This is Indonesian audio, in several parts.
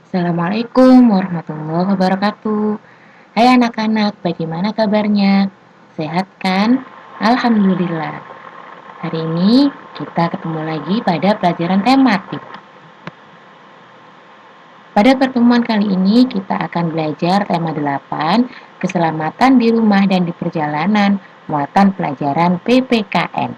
Assalamualaikum warahmatullahi wabarakatuh. Hai anak-anak, bagaimana kabarnya? Sehat kan? Alhamdulillah. Hari ini kita ketemu lagi pada pelajaran tematik. Pada pertemuan kali ini kita akan belajar tema 8, keselamatan di rumah dan di perjalanan, muatan pelajaran PPKN.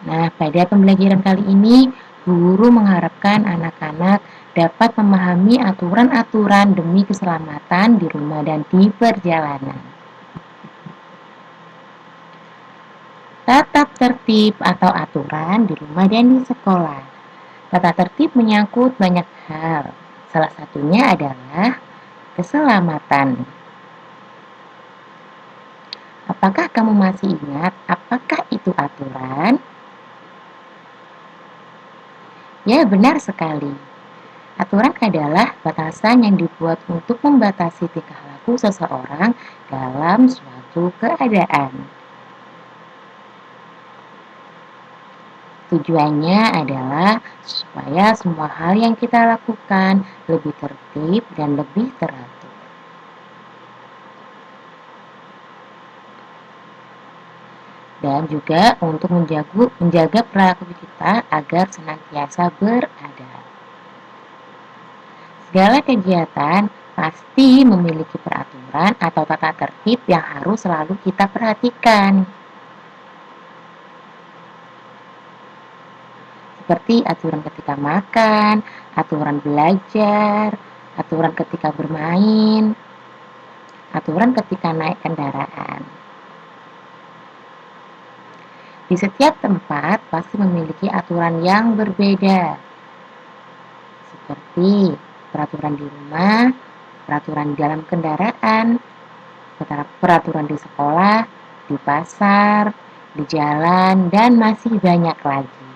Nah, pada pembelajaran kali ini, guru mengharapkan anak-anak dapat memahami aturan-aturan demi keselamatan di rumah dan di perjalanan. Tata tertib atau aturan di rumah dan di sekolah. Tata tertib menyangkut banyak hal. Salah satunya adalah keselamatan. Apakah kamu masih ingat apakah itu aturan? Ya, benar sekali. Aturan adalah batasan yang dibuat untuk membatasi tingkah laku seseorang dalam suatu keadaan. Tujuannya adalah supaya semua hal yang kita lakukan lebih tertib dan lebih teratur. Dan juga untuk menjaga perilaku kita agar senantiasa beradab. Segala kegiatan pasti memiliki peraturan atau tata tertib yang harus selalu kita perhatikan. Seperti aturan ketika makan, aturan belajar, aturan ketika bermain, aturan ketika naik kendaraan. Di setiap tempat pasti memiliki aturan yang berbeda, seperti peraturan di rumah, peraturan di dalam kendaraan, peraturan di sekolah, di pasar, di jalan, dan masih banyak lagi.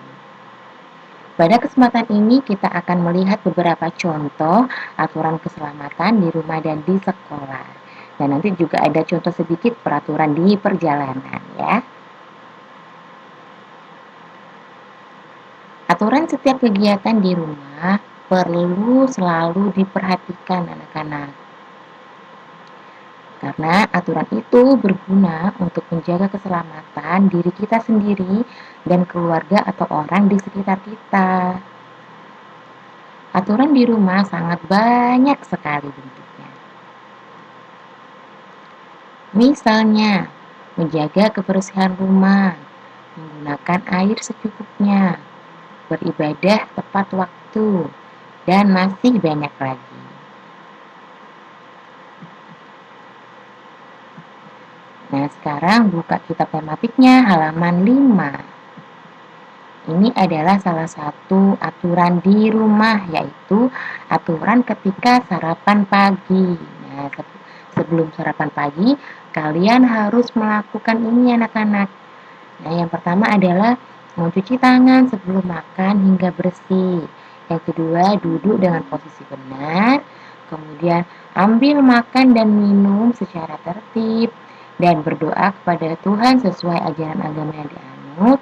Pada kesempatan ini kita akan melihat beberapa contoh aturan keselamatan di rumah dan di sekolah. Dan nanti juga ada contoh sedikit peraturan di perjalanan ya. Aturan setiap kegiatan di rumah perlu selalu diperhatikan anak-anak. Karena aturan itu berguna untuk menjaga keselamatan diri kita sendiri dan keluarga atau orang di sekitar kita. Aturan di rumah sangat banyak sekali bentuknya. Misalnya, menjaga kebersihan rumah, menggunakan air secukupnya, beribadah tepat waktu, dan masih banyak lagi. Nah, sekarang buka kitab tematiknya halaman 5. Ini adalah salah satu aturan di rumah, yaitu aturan ketika sarapan pagi. Nah, sebelum sarapan pagi, kalian harus melakukan ini anak-anak. Nah, yang pertama adalah mencuci tangan sebelum makan hingga bersih. Yang kedua, duduk dengan posisi benar. Kemudian, ambil makan dan minum secara tertib dan berdoa kepada Tuhan sesuai ajaran agama yang dianut.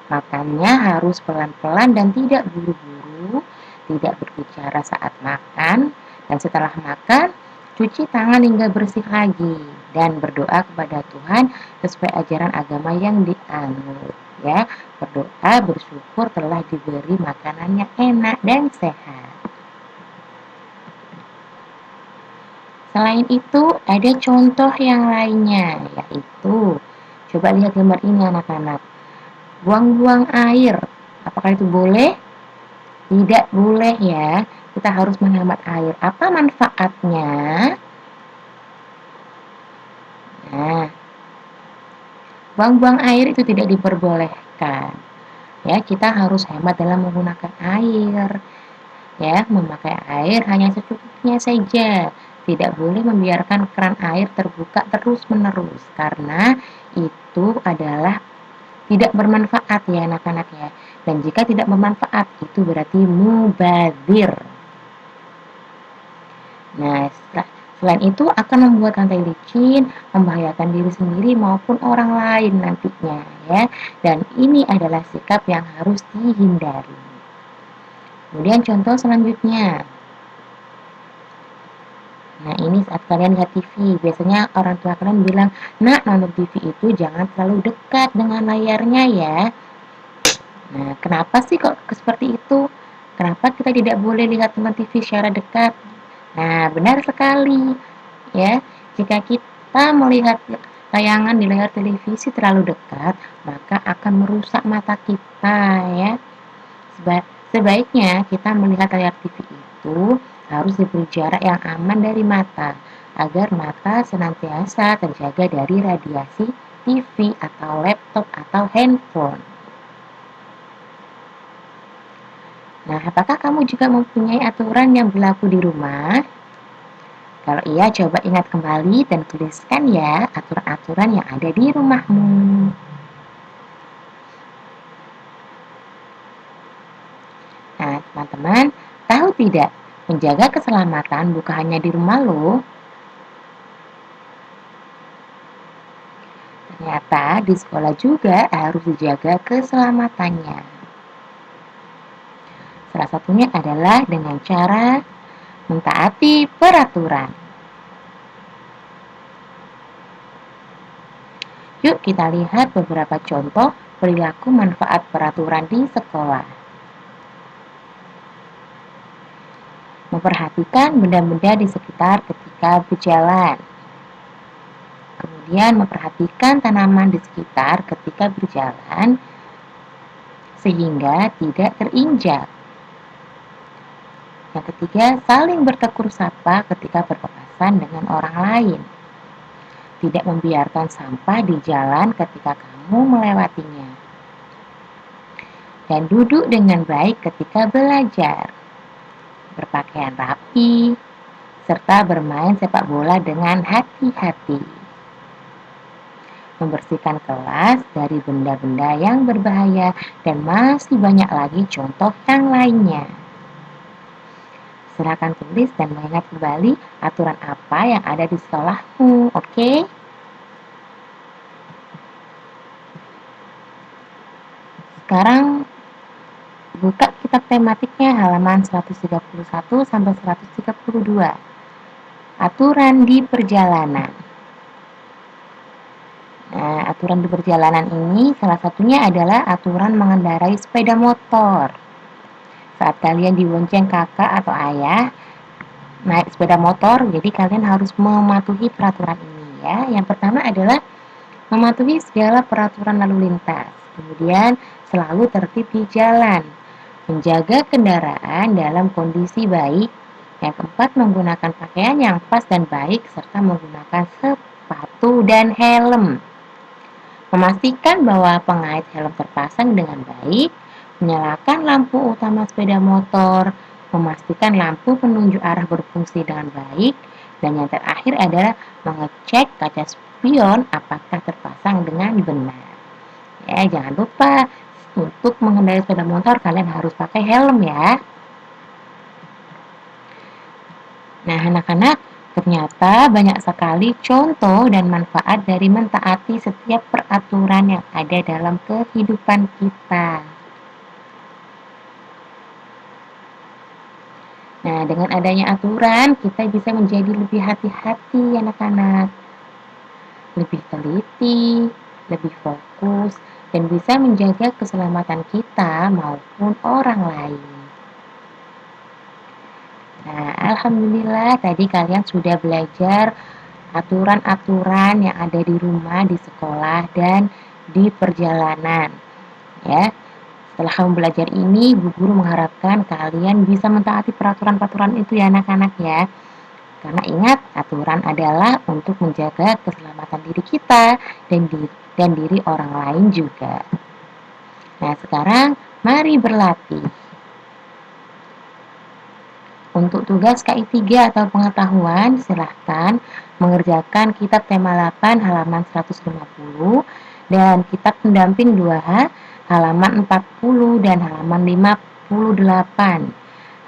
Makannya harus pelan-pelan dan tidak buru-buru, tidak berbicara saat makan, dan setelah makan, cuci tangan hingga bersih lagi, dan berdoa kepada Tuhan sesuai ajaran agama yang dianut. Ya, berdoa bersyukur telah diberi makanan yang enak dan sehat. Selain itu, ada contoh yang lainnya, yaitu, coba lihat gambar ini anak-anak. Buang-buang air, apakah itu boleh? Tidak boleh ya, kita harus menghemat air. Apa manfaatnya? Nah, buang-buang air itu tidak diperbolehkan. Ya, kita harus hemat dalam menggunakan air. Ya, memakai air hanya secukupnya saja. Tidak boleh membiarkan keran air terbuka terus-menerus karena itu adalah tidak bermanfaat ya anak-anak ya. Dan jika tidak bermanfaat itu berarti mubazir. Nah, selain itu akan membuat lantai licin, membahayakan diri sendiri maupun orang lain nantinya ya. Dan ini adalah sikap yang harus dihindari. Kemudian contoh selanjutnya. Nah, ini saat kalian lihat TV, biasanya orang tua kalian bilang, "Nak, nonton TV itu jangan terlalu dekat dengan layarnya ya." Nah, kenapa sih kok seperti itu? Kenapa kita tidak boleh lihat nonton TV secara dekat? Nah, benar sekali, ya. Jika kita melihat tayangan di layar televisi terlalu dekat, maka akan merusak mata kita, ya. Sebaiknya kita melihat layar TV itu harus diberi jarak yang aman dari mata, agar mata senantiasa terjaga dari radiasi TV atau laptop atau handphone. Nah, apakah kamu juga mempunyai aturan yang berlaku di rumah? Kalau iya, coba ingat kembali dan tuliskan ya aturan-aturan yang ada di rumahmu. Nah, teman-teman, tahu tidak? Menjaga keselamatan bukan hanya di rumah loh. Ternyata di sekolah juga harus dijaga keselamatannya. Salah satunya adalah dengan cara mentaati peraturan. Yuk kita lihat beberapa contoh perilaku manfaat peraturan di sekolah. Memperhatikan benda-benda di sekitar ketika berjalan. Kemudian memperhatikan tanaman di sekitar ketika berjalan sehingga tidak terinjak. Yang ketiga, saling bertegur sapa ketika berpapasan dengan orang lain. Tidak membiarkan sampah di jalan ketika kamu melewatinya. Dan duduk dengan baik ketika belajar. Berpakaian rapi, serta bermain sepak bola dengan hati-hati. Membersihkan kelas dari benda-benda yang berbahaya dan masih banyak lagi contoh yang lainnya. Silakan tulis dan mengingat kembali aturan apa yang ada di sekolahmu, oke? Sekarang buka kitab tematiknya halaman 131 sampai 132. Aturan di perjalanan. Nah, aturan di perjalanan ini salah satunya adalah aturan mengendarai sepeda motor. Saat kalian dibonceng kakak atau ayah naik sepeda motor, jadi kalian harus mematuhi peraturan ini ya. Yang pertama adalah mematuhi segala peraturan lalu lintas. Kemudian selalu tertib di jalan. Menjaga kendaraan dalam kondisi baik. Yang keempat, menggunakan pakaian yang pas dan baik serta menggunakan sepatu dan helm. Memastikan bahwa pengait helm terpasang dengan baik. Menyalakan lampu utama sepeda motor, memastikan lampu penunjuk arah berfungsi dengan baik, dan yang terakhir adalah mengecek kaca spion apakah terpasang dengan benar. Ya, jangan lupa untuk mengendarai sepeda motor kalian harus pakai helm ya. Nah, anak-anak, ternyata banyak sekali contoh dan manfaat dari mentaati setiap peraturan yang ada dalam kehidupan kita. Nah, dengan adanya aturan, kita bisa menjadi lebih hati-hati anak-anak. Lebih teliti, lebih fokus, dan bisa menjaga keselamatan kita maupun orang lain. Nah, alhamdulillah tadi kalian sudah belajar aturan-aturan yang ada di rumah, di sekolah, dan di perjalanan. Ya, setelah kamu belajar ini, Bu Guru mengharapkan kalian bisa mentaati peraturan-peraturan itu ya anak-anak ya. Karena ingat, aturan adalah untuk menjaga keselamatan diri kita dan diri orang lain juga. Nah, sekarang mari berlatih. Untuk tugas KI 3 atau pengetahuan, silahkan mengerjakan kitab tema 8 halaman 150 dan kitab pendamping 2H halaman 40 dan halaman 58.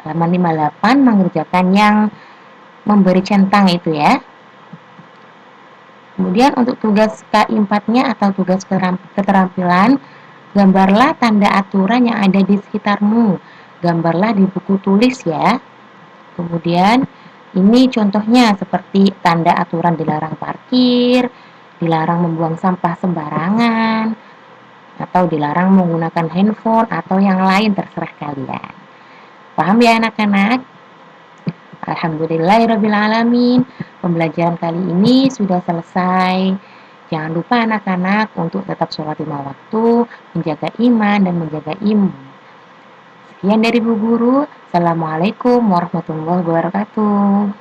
Halaman 58 mengerjakan yang memberi centang itu ya. Kemudian untuk tugas KI 4-nya atau tugas keterampilan, gambarlah tanda aturan yang ada di sekitarmu. gambarlah di buku tulis ya. Kemudian ini contohnya seperti tanda aturan dilarang parkir, dilarang membuang sampah sembarangan, atau dilarang menggunakan handphone atau yang lain terserah kalian. Paham ya anak-anak? Alhamdulillahirrabbilalamin. Pembelajaran kali ini sudah selesai. Jangan lupa anak-anak untuk tetap sholat 5 waktu, menjaga iman dan menjaga imun. Sekian dari Bu Guru. Assalamualaikum warahmatullahi wabarakatuh.